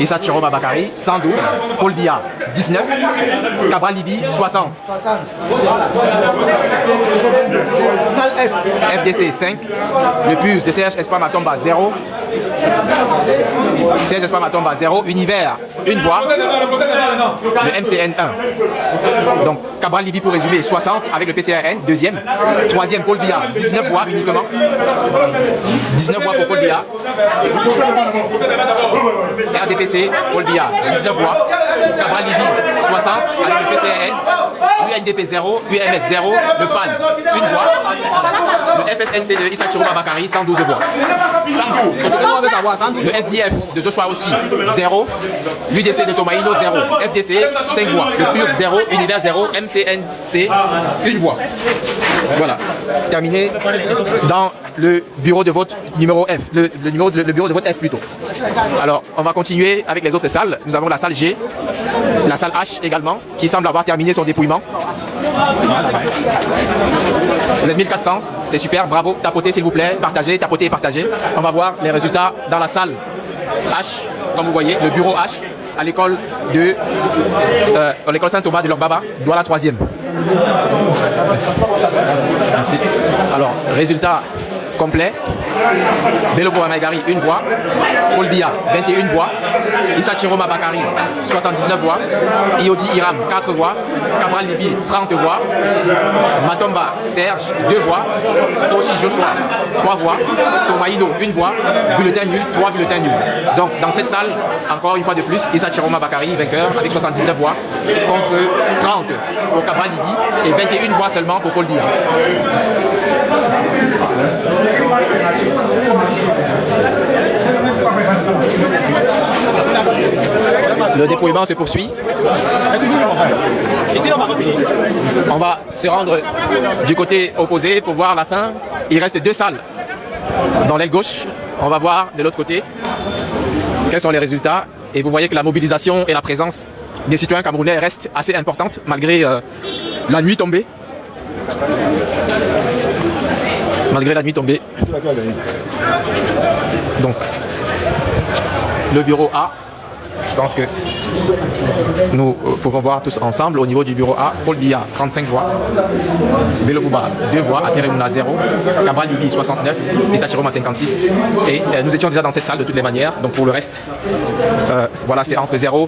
Issa Chiroma Bakari, 112. Paul Biya, 19. Cabral Libi, 60. Salle F. FDC, 5. Le Pus de Serge Espoir Matomba, 0. Serge Espoir Matomba, 0. Univers, 1 voix. Le MCN, 1. Donc, Cabral Libi, pour résumer, 60 avec le PCRN, deuxième. Troisième, Paul Biya, 19 voix uniquement. 19 voix pour Paul Biya. RDPC, Paul Biya, 19 voix. Cabral Libi, 60 avec le PCRN. UNDP 0, UMS 0, le PAN 1 voix. Le FSNC de Issa Chiroma Bakari, 112 voix. 112. Le SDF de Joshua aussi, 0. L'UDC de Tomaino, 0. FDC, 5 voix. Le PUR, 0. Univers, 0. MCNC, 1 voix. Voilà. Terminé dans le bureau de vote numéro F. Le bureau de vote F plutôt. Alors, on va continuer avec les autres salles. Nous avons la salle G, la salle H également, qui semble avoir terminé son dépouillement. Vous êtes 1400, c'est super, bravo. Tapotez s'il vous plaît, partagez, tapotez et partagez. On va voir les résultats dans la salle H, comme vous voyez, le bureau H, à l'école Saint-Thomas de Logbaba, Douala 3e. Merci. Alors, résultat complet. Belobo Amaigari, 1 voix. Paul Biya, 21 voix. Issa Chiroma Bakari, 79 voix. Iodi Iram, 4 voix. Cabral Libi, 30 voix. Matomba Serge, 2 voix. Toshi Joshua, 3 voix. Tomaïdo, 1 voix. Bulletin nul, 3 bulletins nuls. Donc, dans cette salle, encore une fois de plus, Issa Chiroma Bakari, vainqueur, avec 79 voix, contre 30 pour Cabral Libi et 21 voix seulement pour Paul Biya. Le dépouillement se poursuit. On va se rendre du côté opposé pour voir la fin. Il reste 2 salles dans l'aile gauche. On va voir de l'autre côté quels sont les résultats. Et vous voyez que la mobilisation et la présence des citoyens camerounais reste assez importante malgré la nuit tombée. Malgré la nuit tombée. Donc, le bureau A, je pense que nous pouvons voir tous ensemble au niveau du bureau A. Paul Biya, 35 voix. Bello Bouba, 2 voix. Ateremuna, 0. Cabral Libi, 69. Issa Chiroma, 56. Et nous étions déjà dans cette salle de toutes les manières. Donc pour le reste, voilà, c'est entre 0